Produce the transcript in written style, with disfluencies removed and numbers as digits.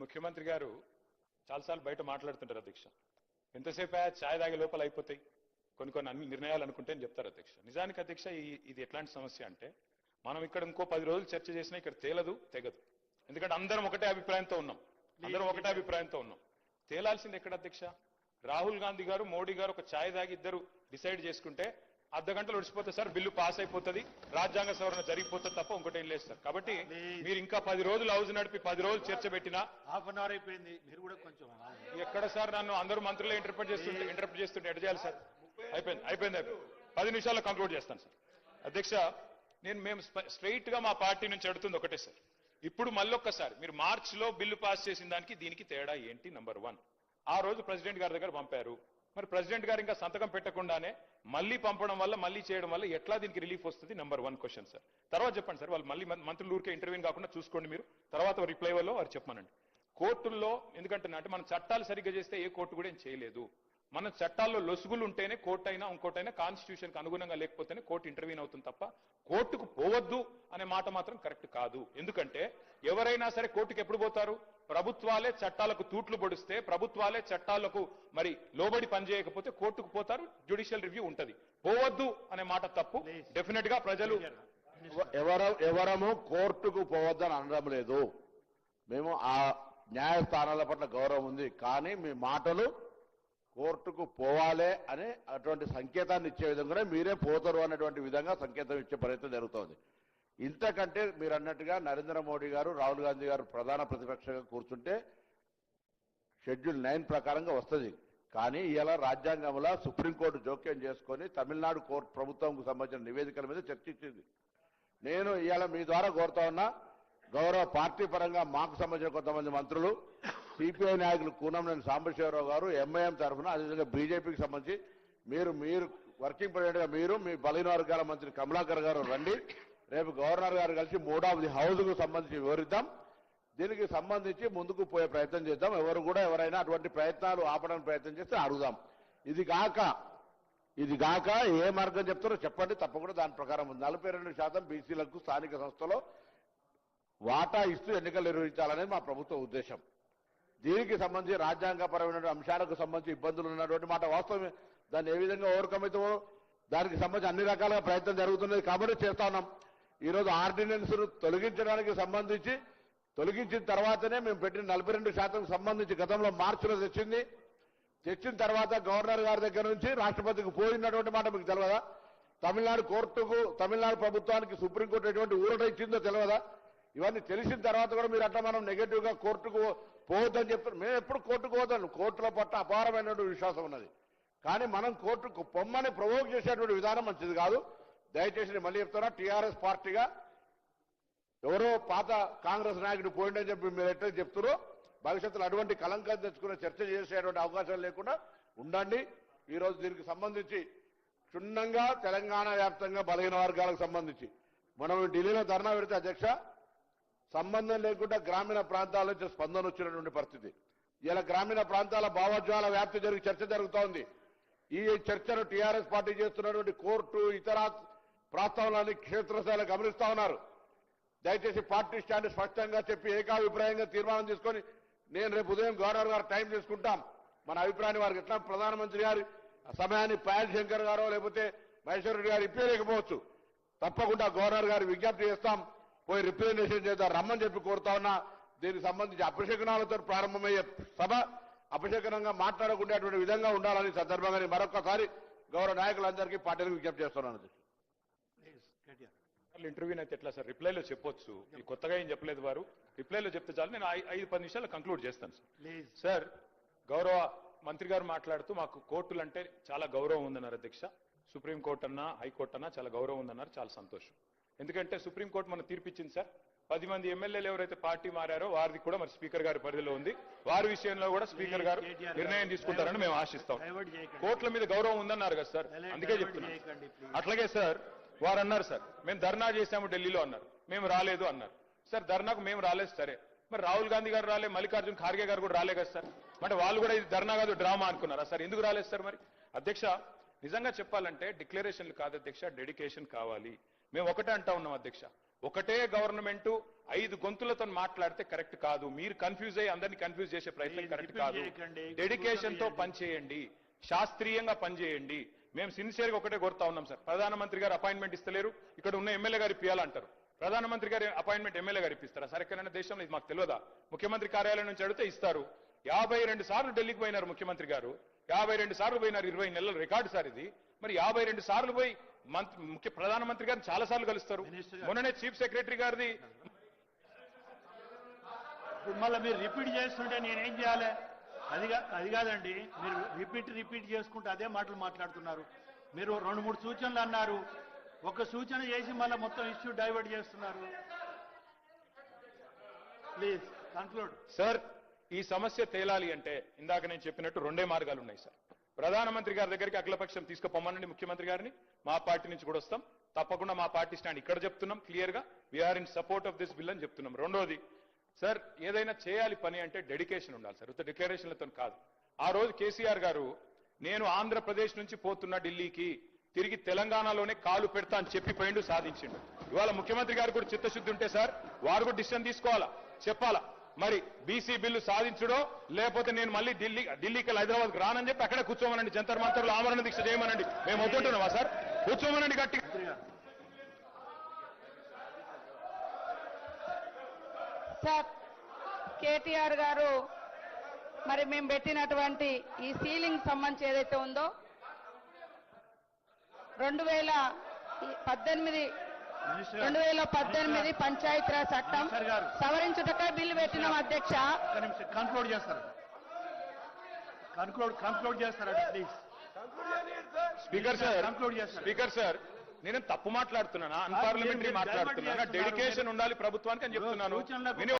ముఖ్యమంత్రి గారు చాలాసార్లు బయట మాట్లాడుతుంటారు అధ్యక్ష. ఎంతసేపు ఛాయ్ తాగే లోపల అయిపోతాయి కొన్ని అన్ని నిర్ణయాలు అనుకుంటే అని చెప్తారు అధ్యక్ష. నిజానికి అధ్యక్ష ఇది ఎట్లాంటి సమస్య అంటే మనం ఇక్కడ ఇంకో 10 రోజులు చర్చ చేసినా ఇక్కడ తేలదు తెగదు. ఎందుకంటే అందరం ఒకటే అభిప్రాయంతో ఉన్నాం. తేలాల్సింది ఎక్కడ అధ్యక్ష? రాహుల్ గాంధీ గారు మోడీ గారు ఒక ఛాయ్ తాగి ఇద్దరు డిసైడ్ చేసుకుంటే అర్ధ గంటలు ఒడిచిపోతుంది సార్, బిల్లు పాస్ అయిపోతుంది, రాజ్యాంగ సవరణ జరిగిపోతుంది తప్ప ఇంకోటి ఏం లేదు సార్. కాబట్టి మీరు ఇంకా 10 రోజులు హౌస్ నడిపి 10 రోజులు చర్చ పెట్టినా హాఫ్ అన్ అవర్ అయిపోయింది. మీరు కూడా కొంచెం ఎక్కడ సార్ నన్ను అందరూ మంత్రులే ఇంటర్ప్రిట్ చేస్తుంటే ఎడ చేయాలి సార్? అయిపోయింది 10 నిమిషాల్లో కంక్లూడ్ చేస్తాను సార్. అధ్యక్ష మేము స్ట్రైట్ గా మా పార్టీ నుంచి అడుగుతుంది ఒకటే సార్. ఇప్పుడు మళ్ళొక్కసారి మీరు మార్చ్ లో బిల్లు పాస్ చేసిన దానికి దీనికి తేడా ఏంటి? నంబర్ 1, ఆ రోజు ప్రెసిడెంట్ గారి దగ్గర పంపారు, మరి ప్రెసిడెంట్ గారు ఇంకా సంతకం పెట్టకుండానే మళ్ళీ పంపడం వల్ల మళ్ళీ చేయడం వల్ల ఎట్లా దీనికి రిలీఫ్ వస్తుంది? Number 1 question sir. తర్వాత చెప్పండి సార్, వాళ్ళు మళ్ళీ మంత్రులు ఊరికే ఇంటర్వ్యూ కాకుండా చూసుకోండి మీరు, తర్వాత రిప్లై వల్ల వారు చెప్పమనండి. కోర్టుల్లో ఎందుకంటే అంటే మనం చట్టాలు సరిగ్గా చేస్తే ఏ కోర్టు కూడా ఏం చేయలేదు. మన చట్టాల్లో లొసుగులు ఉంటేనే కోర్టు అయినా ఇంకోటైనా కాన్స్టిట్యూషన్ కి అనుగుణంగా లేకపోతేనే కోర్టు ఇంటర్వ్యూన్ అవుతుంది తప్ప కోర్టుకు పోవద్దు అనే మాట మాత్రం కరెక్ట్ కాదు. ఎందుకంటే ఎవరైనా సరే కోర్టుకు ఎప్పుడు పోతారు? ప్రభుత్వాలే చట్టాలకు తూట్లు పొడిస్తే, ప్రభుత్వాలే చట్టాలకు మరి లోబడి పనిచేయకపోతే కోర్టుకు పోతారు, జ్యుడిషియల్ రివ్యూ ఉంటది. పోవద్దు అనే మాట తప్పు. డెఫినెట్ గా ప్రజలు ఎవరము కోర్టుకు పోవద్దని అనడం లేదు. మేము ఆ న్యాయస్థానాల పట్ల గౌరవం ఉంది, కానీ మీ మాటలు కోర్టుకు పోవాలే అనే అటువంటి సంకేతాన్ని ఇచ్చే విధంగానే మీరే పోతారు అనేటువంటి విధంగా సంకేతం ఇచ్చే ప్రయత్నం జరుగుతోంది. ఇంతకంటే మీరు అన్నట్టుగా నరేంద్ర మోడీ గారు, రాహుల్ గాంధీ గారు ప్రధాన ప్రతిపక్షంగా కూర్చుంటే షెడ్యూల్ 9 ప్రకారంగా వస్తుంది. కానీ ఇలా రాజ్యాంగంలో సుప్రీంకోర్టు జోక్యం చేసుకొని తమిళనాడు కోర్టు ప్రభుత్వంకు సంబంధించిన నివేదికల మీద చర్చించింది. నేను ఇవాళ మీ ద్వారా కోరుతా ఉన్నా, గౌరవ పార్టీ పరంగా మాకు సంబంధించిన కొంతమంది మంత్రులు, సిపిఐ నాయకులు కూనంనేని సాంబశివరావు గారు, ఎంఐఎం తరఫున, అదేవిధంగా బీజేపీకి సంబంధించి మీరు వర్కింగ్ ప్రెసిడెంట్ గా మీరు, మీ బలహీన వర్గాల మంత్రి కమలాకర్ గారు రండి. రేపు గవర్నర్ గారు కలిసి 3వ హౌస్ కు సంబంధించి వివరిద్దాం. దీనికి సంబంధించి ముందుకు పోయే ప్రయత్నం చేద్దాం. ఎవరైనా అటువంటి ప్రయత్నాలు ఆపడానికి ప్రయత్నం చేస్తే అడుగుదాం. ఇది గాక ఏ మార్గం చెప్తారో చెప్పండి, తప్పకుండా దాని ప్రకారం 42% బీసీలకు స్థానిక సంస్థలో వాటా ఇస్తూ ఎన్నికలు నిర్వహించాలనేది మా ప్రభుత్వ ఉద్దేశం. దీనికి సంబంధించి రాజ్యాంగపరమైన అంశాలకు సంబంధించి ఇబ్బందులు ఉన్నటువంటి మాట వాస్తవమే. దాన్ని ఏ విధంగా ఓవర్కమ్ అవుతామో దానికి సంబంధించి అన్ని రకాలుగా ప్రయత్నం జరుగుతున్నది కాబట్టి చేస్తా ఉన్నాం. ఈరోజు ఆర్డినెన్స్ ను తొలగించడానికి సంబంధించి తొలగించిన తర్వాతనే మేము పెట్టిన 42% సంబంధించి గతంలో మార్చిలో తెచ్చిన తర్వాత గవర్నర్ గారి దగ్గర నుంచి రాష్ట్రపతికి పోయినటువంటి మాట మీకు తెలియదా? తమిళనాడు ప్రభుత్వానికి సుప్రీంకోర్టు ఎటువంటి ఊరట ఇచ్చిందో తెలియదా? ఇవన్నీ తెలిసిన తర్వాత కూడా మీరు అట్లా మనం నెగటివ్ గా కోర్టుకు పోవద్దని చెప్తారు. మేము ఎప్పుడు కోర్టుకు పోతాను, కోర్టుల పట్ల అపారమైనటువంటి విశ్వాసం ఉన్నది. కానీ మనం కోర్టుకు పొమ్మని ప్రవోక్ చేసేటువంటి విధానం మంచిది కాదు. దయచేసి నేను మళ్ళీ చెప్తున్నా, టీఆర్ఎస్ పార్టీగా ఎవరో పాత కాంగ్రెస్ నాయకుడు పోయిండని చెప్పి మీరు ఎట్లా చెప్తారో భవిష్యత్తులో అటువంటి కలంకం తెచ్చుకునే చర్చ చేసేటువంటి అవకాశం లేకుండా ఉండండి. ఈరోజు దీనికి సంబంధించి క్షుణ్ణంగా తెలంగాణ వ్యాప్తంగా బలహీన వర్గాలకు సంబంధించి మనం ఢిల్లీలో ధర్నా పెడితే అధ్యక్ష సంబంధం లేకుండా గ్రామీణ ప్రాంతాల నుంచి స్పందన వచ్చినటువంటి పరిస్థితి. ఇలా గ్రామీణ ప్రాంతాల భావోద్వేగాల వ్యాప్తి చర్చ జరుగుతోంది. ఈ చర్చను టీఆర్ఎస్ పార్టీ చేస్తున్నటువంటి కోర్టు ఇతర ప్రస్తావనలన్నీ క్షేత్రస్థాయిలో గమనిస్తా ఉన్నారు. దయచేసి పార్టీ స్టాండ్ స్పష్టంగా చెప్పి ఏకాభిప్రాయంగా తీర్మానం తీసుకొని నేను రేపు ఉదయం గవర్నర్ గారు టైం తీసుకుంటాం, మన అభిప్రాయాన్ని వారికి ఎట్లా ప్రధానమంత్రి గారి సమయాన్ని పాయల్ శంకర్ గారో లేకపోతే మహేశ్వర రెడ్డి గారు ఇప్పలేకపోవచ్చు, తప్పకుండా గవర్నర్ గారు విజ్ఞప్తి చేస్తాం, పోయి రిప్రజెంటేషన్ చేద్దాం రమ్మని చెప్పి కోరుతా ఉన్నా. దీనికి సంబంధించి అపశకనాలతో ప్రారంభమయ్యే సభ అపశకనంగా మాట్లాడకుండేటువంటి విధంగా ఉండాలని సందర్భంగా మరొకసారి గౌరవ నాయకులందరికీ పార్టీలకు విజ్ఞప్తి చేస్తున్నాను. ఇంటర్వ్యూ అయితే ఎట్లా సార్? రిప్లైలో చెప్పొచ్చు, ఈ కొత్తగా ఏం చెప్పలేదు వారు, రిప్లైలో చెప్తే చాలు. నేను 5-10 నిమిషాలు కంక్లూడ్ చేస్తాను సార్. గౌరవ మంత్రి గారు మాట్లాడుతూ మాకు కోర్టులు అంటే చాలా గౌరవం ఉందన్నారు అధ్యక్ష. సుప్రీంకోర్టు అన్నా హైకోర్టు అన్నా చాలా గౌరవం ఉందన్నారు, చాలా సంతోషం. ఎందుకంటే సుప్రీంకోర్టు మన తీర్పిచ్చింది సార్. 10 మంది ఎమ్మెల్యేలు ఎవరైతే పార్టీ మారారో వారిది కూడా మరి స్పీకర్ గారి పరిధిలో ఉంది. వారి విషయంలో కూడా స్పీకర్ గారు నిర్ణయం తీసుకుంటారని మేము ఆశిస్తాం. కోర్టుల మీద గౌరవం ఉందన్నారు కదా సార్, అందుకే చెప్తున్నాం. అట్లాగే సార్ వారు అన్నారు సార్ మేము ధర్నా చేశాము ఢిల్లీలో అన్నారు, మేము రాలేదు అన్నారు. సార్ ధర్నాకు మేము రాలేదు సరే, మరి రాహుల్ గాంధీ గారు రాలే, మల్లికార్జున్ ఖార్గే గారు కూడా రాలే కదా సార్. అంటే వాళ్ళు కూడా ఇది ధర్నా కాదు డ్రామా అనుకున్నారా సార్? ఎందుకు రాలేదు సార్? మరి అధ్యక్ష నిజంగా చెప్పాలంటే డిక్లరేషన్లు కాదు అధ్యక్ష, డెడికేషన్ కావాలి. మేము ఒకటే అంటా ఉన్నాం అధ్యక్ష, ఒకటే గవర్నమెంట్ 5 గొంతులతో మాట్లాడితే కరెక్ట్ కాదు. మీరు కన్ఫ్యూజ్ అయ్యి అందరినీ కన్ఫ్యూజ్ చేసే ప్రయత్నం Please కరెక్ట్ repeat కాదు. చేయకండి. డెడికేషన్ తో కూర్చొని పనిచేయండి, శాస్త్రీయంగా పనిచేయండి. మేము సిన్సియర్ గా ఒకటే కోరుతా ఉన్నాం సార్. ప్రధానమంత్రి గారు అపాయింట్మెంట్ ఇస్తలేరు, ఇక్కడ ఉన్న ఎమ్మెల్యే గారు ఇప్పియాలంటారు. ప్రధానమంత్రి గారి అపాయింట్మెంట్ ఎమ్మెల్యే గారు ఇప్పిస్తారా? సరే, ఎక్కడైనా దేశంలో ఇది మాకు తెలియదా? ముఖ్యమంత్రి కార్యాలయం నుంచి అడిగితే ఇస్తారు. 52 సార్లు ఢిల్లీకి పోయినారు ముఖ్యమంత్రి గారు, 52 సార్లు పోయినారు. 20 నెలల రికార్డు సార్ ఇది. మరి 52 సార్లు పోయి ప్రధానమంత్రి గారిని చాలా సార్లు కలుస్తారు. మినిస్టర్ గారు. మొన్ననే చీఫ్ సెక్రటరీ గారిది ఇప్పుడు మళ్ళీ మీరు రిపీట్ చేస్తుంటే నేనేం చేయాలి? అది కాదండి, మీరు రిపీట్ చేసుకుంటూ అదే మాటలు మాట్లాడుతున్నారు. మీరు 2-3 సూచనలు అన్నారు, ఒక సూచన చేసి మళ్ళీ మొత్తం ఇష్యూ డైవర్ట్ చేస్తున్నారు. Please conclude. సార్, ఈ సమస్య తేలాలి అంటే ఇందాక నేను చెప్పినట్టు 2 మార్గాలు ఉన్నాయి సార్. ప్రధానమంత్రి గారి దగ్గరికి అఖిలపక్షం తీసుకుపోమనండి ముఖ్యమంత్రి గారిని. మా పార్టీ నుంచి కూడా వస్తాం. తప్పకుండా మా పార్టీ స్టాండ్ ఇక్కడ చెప్తున్నాం క్లియర్ గా. We are in support of this bill అని చెప్తున్నాం. రెండోది సార్, ఏదైనా చేయాలి పని అంటే డెడికేషన్ ఉండాలి సార్, ఉత్త డిక్లరేషన్లతో కాదు. ఆ రోజు కేసీఆర్ గారు నేను ఆంధ్రప్రదేశ్ నుంచి పోతున్నా ఢిల్లీకి, తిరిగి తెలంగాణలోనే కాలు పెడతా అని చెప్పి పోయిండు, సాధించిండు. ఇవాళ ముఖ్యమంత్రి గారు కూడా చిత్తశుద్ధి ఉంటే సార్, వారు కూడా డిసిషన్ తీసుకోవాలా, చెప్పాలా. మరి బీసీ బిల్లు సాధించడో లేకపోతే నేను మళ్ళీ ఢిల్లీకి హైదరాబాద్కి రానని చెప్పి అక్కడే కూర్చోమనండి, జంతర్ మంతర్లో ఆమరణ దీక్ష చేయమనండి. మేము వద్దుంటున్నామా సార్? కూర్చోమనండి గట్టిగా. సార్, కేటీఆర్ గారు మరి మేము పెట్టినటువంటి ఈ సీలింగ్ సంబంధించి ఏదైతే ఉందో 2018 పంచాయతీరాజ్ చట్టం మినిస్టర్ గారు. సవరించుటకై బిల్లు పెట్టినాం అధ్యక్ష. కన్క్లూడ్ చేస్తారు. కన్క్లూడ్ చేస్తారండి ప్లీజ్. స్పీకర్ సార్, Conclude చేస్తారు. స్పీకర్ సార్, నేను తప్పు మాట్లాడుతున్నానా? అన్పార్లమెంటరీ మీరు మాట్లాడుతున్నానా? divert చేస్తున్నారు. డెడికేషన్ ఉండాలి ప్రభుత్వానికి అని చెప్తున్నాను. సూచనలకు విని